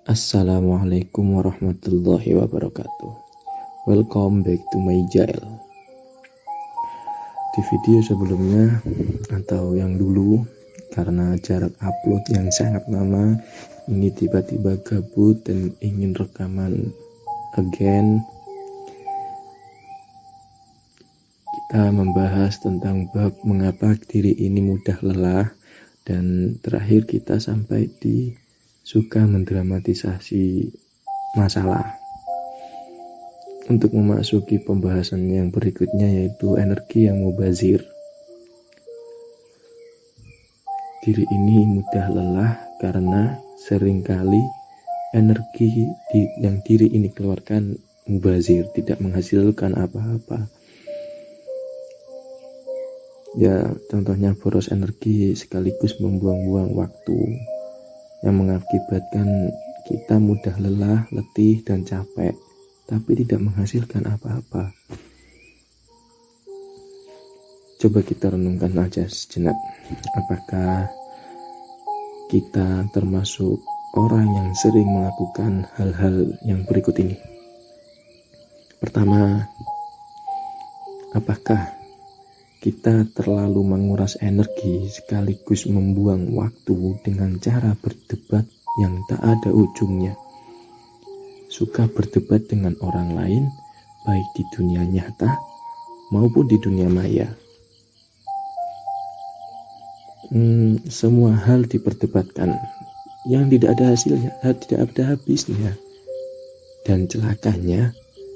Assalamualaikum warahmatullahi wabarakatuh. Welcome back to my channel. Di video sebelumnya atau yang dulu, karena jarak upload yang sangat lama, ini tiba-tiba gabut dan ingin rekaman again. Kita membahas tentang bab mengapa diri ini mudah lelah, dan terakhir kita sampai di suka mendramatisasi masalah. Untuk memasuki pembahasan yang berikutnya, yaitu energi yang mubazir. Diri ini mudah lelah karena seringkali energi yang diri ini keluarkan mubazir, tidak menghasilkan apa-apa. Ya, contohnya boros energi sekaligus membuang-buang waktu, yang mengakibatkan kita mudah lelah, letih, dan capek, tapi tidak menghasilkan apa-apa. Coba kita renungkan aja sejenak, apakah kita termasuk orang yang sering melakukan hal-hal yang berikut ini? Pertama, apakah kita terlalu menguras energi sekaligus membuang waktu dengan cara berdebat yang tak ada ujungnya? Suka berdebat dengan orang lain, baik di dunia nyata maupun di dunia maya. Semua hal diperdebatkan yang tidak ada hasilnya, tidak ada habisnya. Dan celakanya,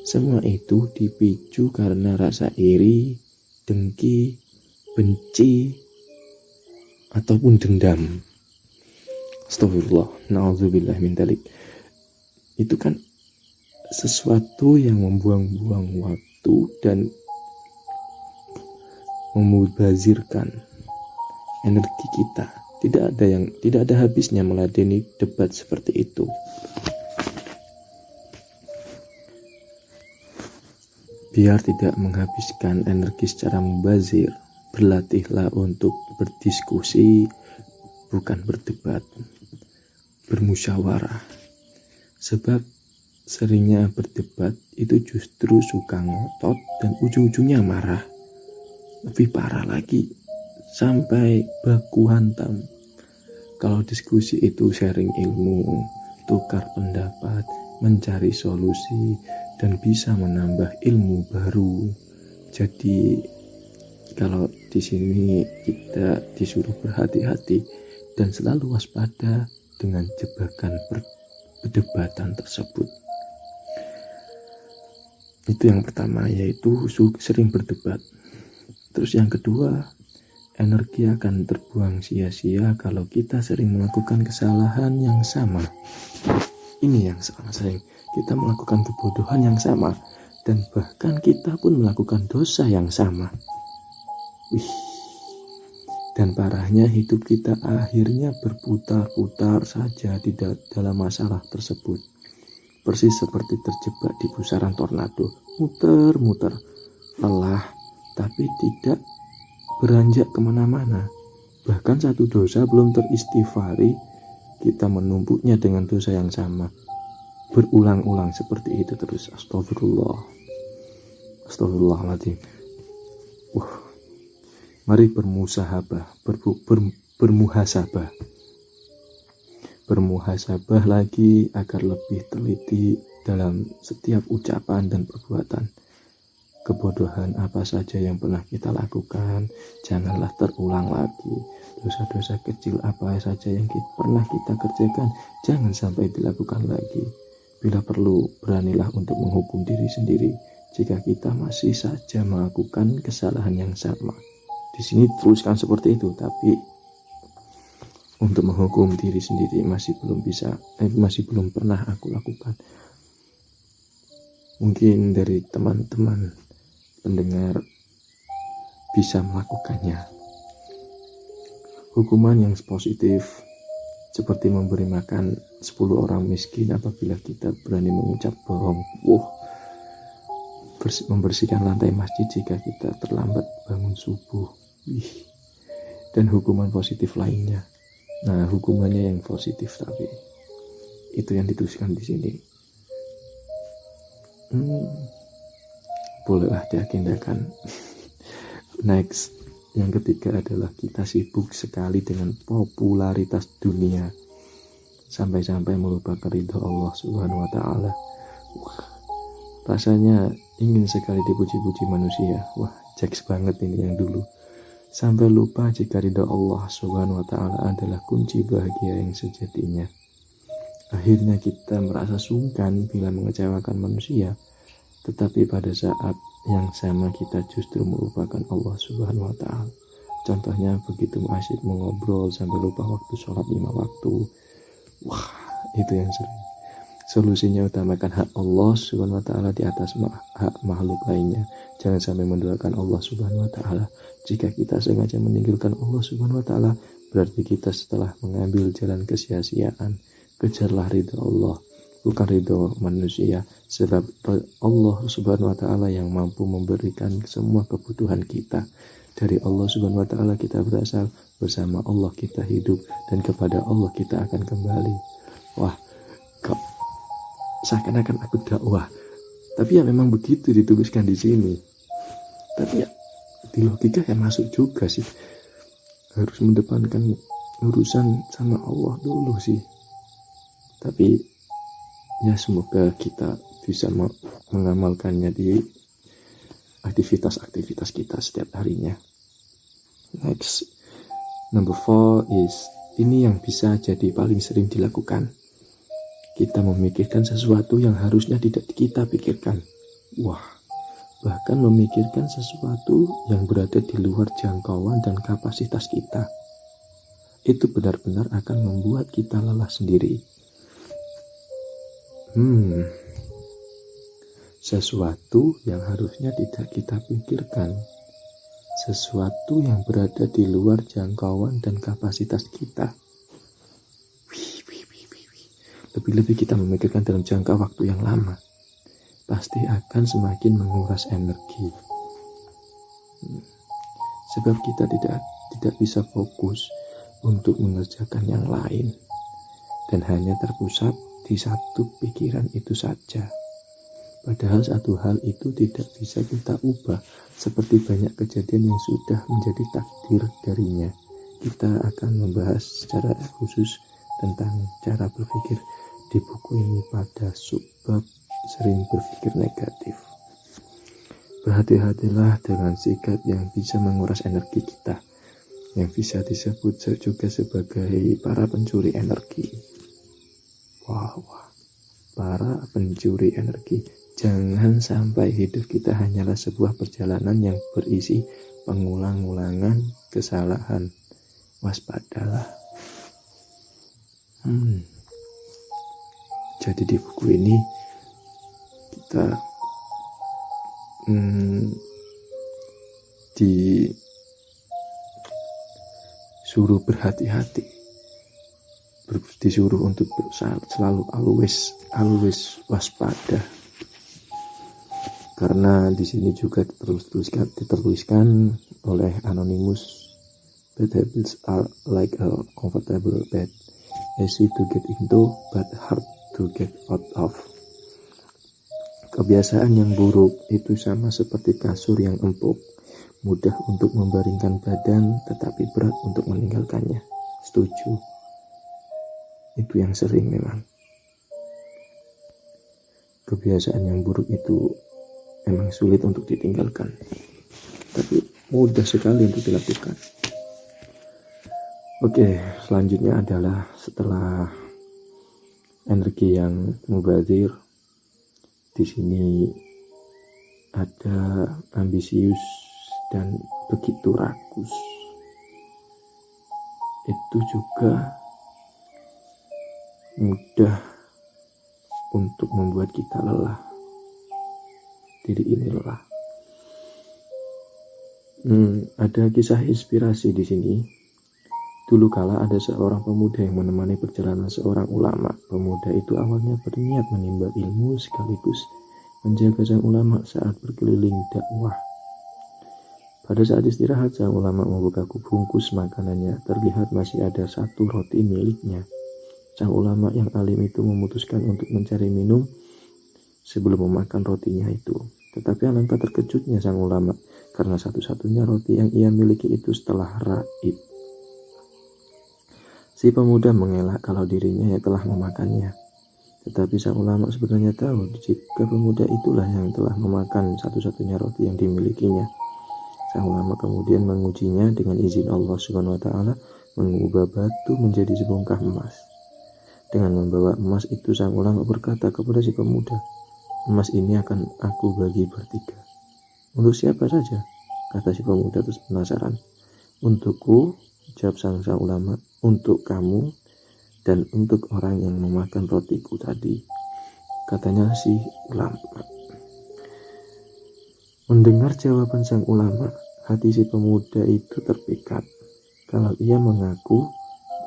semua itu dipicu karena rasa iri, dengki, benci, ataupun dendam. Astagfirullah, na'udzubillah min dzalik. Itu kan sesuatu yang membuang-buang waktu dan memubazirkan energi kita. Tidak ada habisnya meladeni debat seperti itu. Biar tidak menghabiskan energi secara mubazir, berlatihlah untuk berdiskusi, bukan berdebat, bermusyawarah. Sebab seringnya berdebat itu justru suka ngotot dan ujung-ujungnya marah. Lebih parah lagi, sampai baku hantam. Kalau diskusi itu sharing ilmu, tukar pendapat, mencari solusi, dan bisa menambah ilmu baru. Jadi kalau di sini kita disuruh berhati-hati dan selalu waspada dengan jebakan perdebatan tersebut. Itu yang pertama, yaitu sering berdebat. Terus yang kedua, energi akan terbuang sia-sia kalau kita sering melakukan kesalahan yang sama. Ini yang salah, sering kita melakukan kebodohan yang sama, dan bahkan kita pun melakukan dosa yang sama. Dan parahnya, hidup kita akhirnya berputar-putar saja di dalam masalah tersebut. Persis seperti terjebak di pusaran tornado, muter-muter, lelah, tapi tidak beranjak kemana-mana. Bahkan satu dosa belum teristighfari, kita menumpuknya dengan dosa yang sama. Berulang-ulang seperti itu terus. Astagfirullahaladzim. Mari bermuhasabah lagi agar lebih teliti dalam setiap ucapan dan perbuatan. Kebodohan apa saja yang pernah kita lakukan, janganlah terulang lagi. Dosa-dosa kecil apa saja yang pernah kita kerjakan, jangan sampai dilakukan lagi. Bila perlu, beranilah untuk menghukum diri sendiri jika kita masih saja melakukan kesalahan yang sama. Di sini tuliskan seperti itu, tapi untuk menghukum diri sendiri masih belum pernah aku lakukan. Mungkin dari teman-teman pendengar bisa melakukannya. Hukuman yang positif seperti memberi makan 10 orang miskin apabila kita berani mengucap bohong. Membersihkan lantai masjid jika kita terlambat bangun subuh. Dan hukuman positif lainnya. Nah, hukumannya yang positif, tapi Itu yang dituliskan di sini. Bolehlah diagendakan. Next, yang ketiga adalah kita sibuk sekali dengan popularitas dunia sampai-sampai melupakan ridho Allah Subhanahu wa Ta'ala. Rasanya ingin sekali dipuji-puji manusia. Wah, jeks banget ini yang dulu. Sampai lupa jika ridho Allah Subhanahu wa Ta'ala adalah kunci bahagia yang sejatinya. Akhirnya kita merasa sungkan bila mengecewakan manusia, tetapi pada saat yang sama kita justru melupakan Allah Subhanahu wa Ta'ala. Contohnya begitu asyik mengobrol sampai lupa waktu sholat 5 waktu. Wah, itu yang sering. Solusinya utamakan hak Allah Subhanahu wa Ta'ala di atas hak makhluk lainnya. Jangan sampai menduakan Allah Subhanahu wa Ta'ala. Jika kita sengaja meninggalkan Allah Subhanahu wa Ta'ala, berarti kita setelah mengambil jalan kesia-siaan. Kejarlah ridha Allah, bukan ridho manusia, sebab Allah Subhanahu wa Ta'ala yang mampu memberikan semua kebutuhan kita. Dari Allah Subhanahu wa Ta'ala kita berasal, bersama Allah kita hidup, dan kepada Allah kita akan kembali. Wah, kok seakan-akan aku dakwah, tapi ya memang begitu dituliskan di sini. Tapi ya di logika ya masuk juga sih, harus mendepankan urusan sama Allah dulu sih. Tapi ya semoga kita bisa mengamalkannya di aktivitas-aktivitas kita setiap harinya. Next, number 4 is, ini yang bisa jadi paling sering dilakukan. Kita memikirkan sesuatu yang harusnya tidak kita pikirkan. Wah, bahkan memikirkan sesuatu yang berada di luar jangkauan dan kapasitas kita. Itu benar-benar akan membuat kita lelah sendiri. Sesuatu yang harusnya tidak kita pikirkan, sesuatu yang berada di luar jangkauan dan kapasitas kita. Lebih-lebih kita memikirkan dalam jangka waktu yang lama, pasti akan semakin menguras energi. Sebab kita tidak bisa fokus untuk mengerjakan yang lain, dan hanya terpusat di satu pikiran itu saja. Padahal satu hal itu tidak bisa kita ubah, seperti banyak kejadian yang sudah menjadi takdir darinya. Kita akan membahas secara khusus tentang cara berpikir di buku ini pada subbab sering berpikir negatif. Berhati-hatilah dengan sikap yang bisa menguras energi kita, yang bisa disebut juga sebagai para pencuri energi. Wah, para pencuri energi. Jangan sampai hidup kita hanyalah sebuah perjalanan yang berisi pengulang-ulangan kesalahan. Waspadalah. Jadi di buku ini kita disuruh berhati-hati, disuruh untuk selalu always waspada. Karena di sini juga dituliskan oleh Anonymous, bad habits are like a comfortable bed, easy to get into but hard to get out of. Kebiasaan yang buruk itu sama seperti kasur yang empuk, mudah untuk membaringkan badan tetapi berat untuk meninggalkannya. Setuju. Itu yang sering memang. Kebiasaan yang buruk itu memang sulit untuk ditinggalkan, tapi mudah sekali untuk dilakukan. Oke, selanjutnya adalah setelah energi yang mubazir, di sini ada ambisius dan begitu rakus. Itu juga mudah untuk membuat kita lelah. Diri ini lelah. Ada kisah inspirasi di sini. Dulu kala ada seorang pemuda yang menemani perjalanan seorang ulama. Pemuda itu awalnya berniat menimba ilmu sekaligus menjaga sang ulama saat berkeliling dakwah. Pada saat istirahat, sang ulama membuka bungkus makanannya. Terlihat masih ada satu roti miliknya. Sang ulama yang alim itu memutuskan untuk mencari minum sebelum memakan rotinya itu. Tetapi alangkah terkejutnya sang ulama, karena satu-satunya roti yang ia miliki itu setelah raib. Si pemuda mengelak kalau dirinya yang telah memakannya. Tetapi sang ulama sebenarnya tahu jika pemuda itulah yang telah memakan satu-satunya roti yang dimilikinya. Sang ulama kemudian mengujinya dengan izin Allah Subhanahu wa taala, mengubah batu menjadi sebongkah emas. Dengan membawa emas itu, sang ulama berkata kepada si pemuda, "Emas ini akan aku bagi bertiga." "Untuk siapa saja?" kata si pemuda terus penasaran. "Untukku," jawab sang ulama, "untuk kamu, dan untuk orang yang memakan rotiku tadi," katanya si ulama. Mendengar jawaban sang ulama, hati si pemuda itu terpikat. Kalau ia mengaku,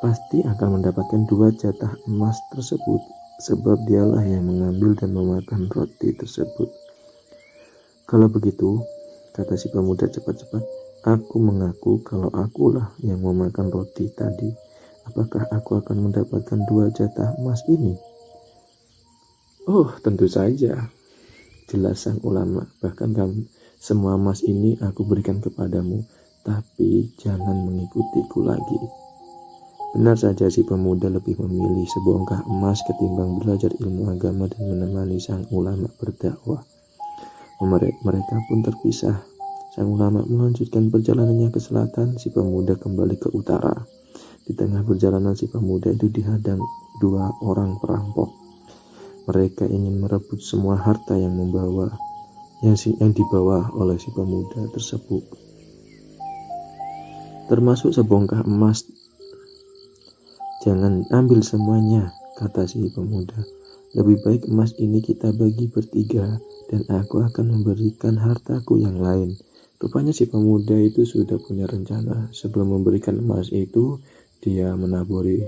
pasti akan mendapatkan 2 jatah emas tersebut, sebab dialah yang mengambil dan memakan roti tersebut. "Kalau begitu," kata si pemuda cepat-cepat, "aku mengaku kalau akulah yang memakan roti tadi. Apakah aku akan mendapatkan 2 jatah emas ini?" "Oh, tentu saja," jelas sang ulama. "Bahkan semua emas ini aku berikan kepadamu, tapi jangan mengikutiku lagi." Benar saja, si pemuda lebih memilih sebongkah emas ketimbang belajar ilmu agama dan menemani sang ulama berdakwah. Mereka pun terpisah. Sang ulama melanjutkan perjalanannya ke selatan, si pemuda kembali ke utara. Di tengah perjalanan, si pemuda itu dihadang 2 orang perampok. Mereka ingin merebut semua harta yang dibawa oleh si pemuda tersebut, termasuk sebongkah emas. "Jangan ambil semuanya," kata si pemuda. "Lebih baik emas ini kita bagi bertiga, dan aku akan memberikan hartaku yang lain." Rupanya si pemuda itu sudah punya rencana. Sebelum memberikan emas itu, dia menaburi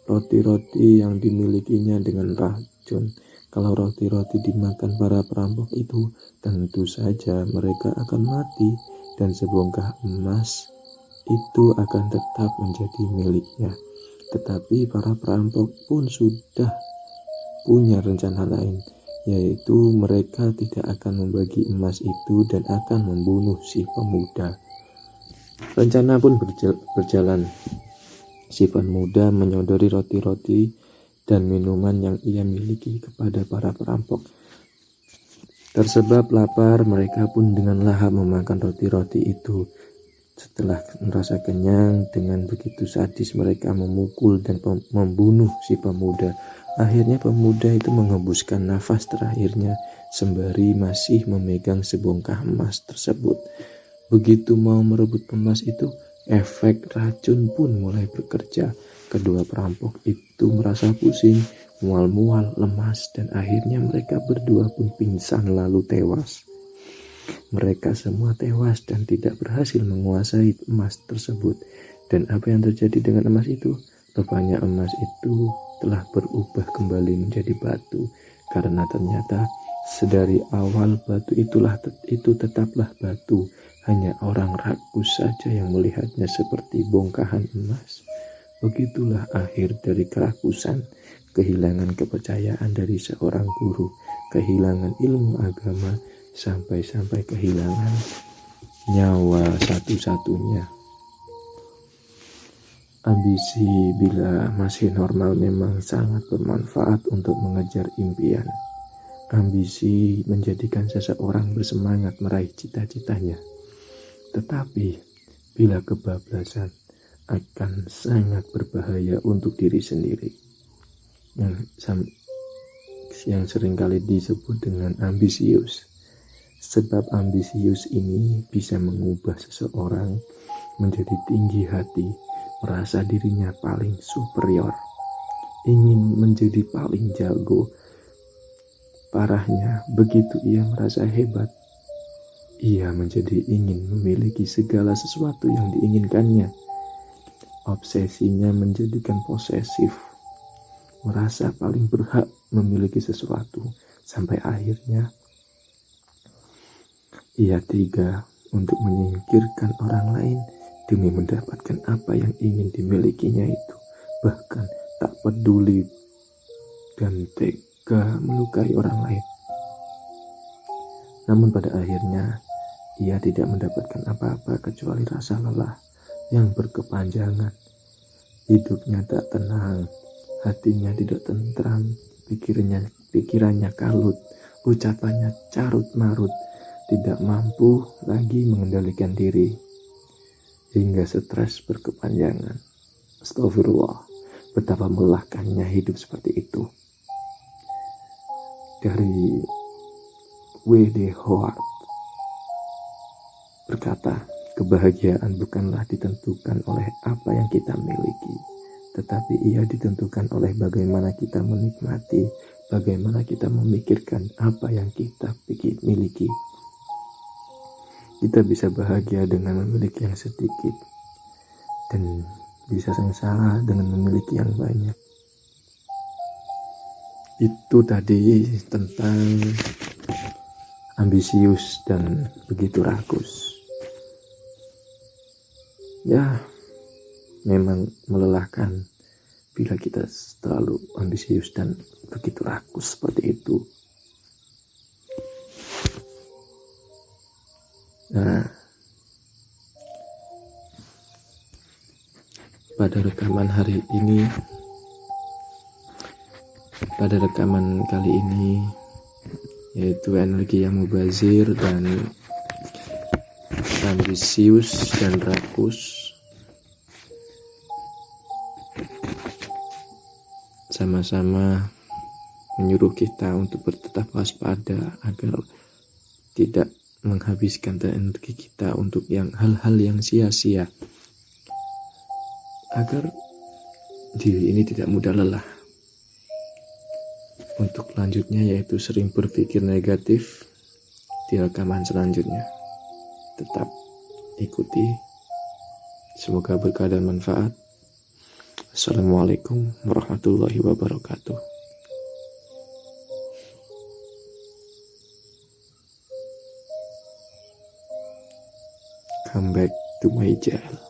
roti-roti yang dimilikinya dengan racun. Kalau roti-roti dimakan para perampok itu, tentu saja mereka akan mati, dan sebongkah emas itu akan tetap menjadi miliknya. Tetapi para perampok pun sudah punya rencana lain, yaitu mereka tidak akan membagi emas itu dan akan membunuh si pemuda. Rencana pun berjalan. Si pemuda menyodori roti-roti dan minuman yang ia miliki kepada para perampok. Tersebab lapar, mereka pun dengan lahap memakan roti-roti itu. Setelah merasa kenyang, dengan begitu sadis mereka memukul dan membunuh si pemuda. Akhirnya pemuda itu menghembuskan nafas terakhirnya sembari masih memegang sebongkah emas tersebut. Begitu mau merebut emas itu, efek racun pun mulai bekerja. Kedua perampok itu merasa pusing, mual-mual, lemas, dan akhirnya mereka berdua pun pingsan lalu tewas. Mereka semua tewas dan tidak berhasil menguasai emas tersebut. Dan apa yang terjadi dengan emas itu? Rupanya emas itu telah berubah kembali menjadi batu, karena ternyata sedari awal batu itu tetaplah batu. Hanya orang rakus saja yang melihatnya seperti bongkahan emas. Begitulah akhir dari kerakusan, kehilangan kepercayaan dari seorang guru, kehilangan ilmu agama, sampai-sampai kehilangan nyawa satu-satunya. Ambisi bila masih normal memang sangat bermanfaat untuk mengejar impian. Ambisi menjadikan seseorang bersemangat meraih cita-citanya. Tetapi bila kebablasan, akan sangat berbahaya untuk diri sendiri. Yang seringkali disebut dengan ambisius. Sebab ambisius ini bisa mengubah seseorang menjadi tinggi hati, merasa dirinya paling superior, ingin menjadi paling jago. Parahnya, begitu ia merasa hebat, ia menjadi ingin memiliki segala sesuatu yang diinginkannya. Obsesinya menjadikan posesif, merasa paling berhak memiliki sesuatu, sampai akhirnya ia tega untuk menyingkirkan orang lain demi mendapatkan apa yang ingin dimilikinya itu. Bahkan tak peduli dan tega melukai orang lain. Namun pada akhirnya ia tidak mendapatkan apa-apa kecuali rasa lelah yang berkepanjangan. Hidupnya tak tenang, hatinya tidak tentram, pikirannya kalut, ucapannya carut marut, tidak mampu lagi mengendalikan diri, hingga stres berkepanjangan. Astagfirullah, betapa melelahkannya hidup seperti itu. Dari W.D. Howard berkata, kebahagiaan bukanlah ditentukan oleh apa yang kita miliki, tetapi ia ditentukan oleh bagaimana kita menikmati, bagaimana kita memikirkan apa yang kita miliki. Kita bisa bahagia dengan memiliki yang sedikit, dan bisa sengsara dengan memiliki yang banyak. Itu tadi tentang ambisius dan begitu rakus. Ya, memang melelahkan bila kita terlalu ambisius dan begitu rakus seperti itu. Nah, pada rekaman kali ini yaitu energi yang mubazir dan ambisius dan rakus sama-sama menyuruh kita untuk tetap waspada agar tidak menghabiskan energi kita untuk hal-hal yang sia-sia, agar diri ini tidak mudah lelah. Untuk lanjutnya yaitu sering berpikir negatif di rekaman selanjutnya. Tetap ikuti, semoga berkah dan manfaat. Assalamualaikum warahmatullahi wabarakatuh. Come back to my jail.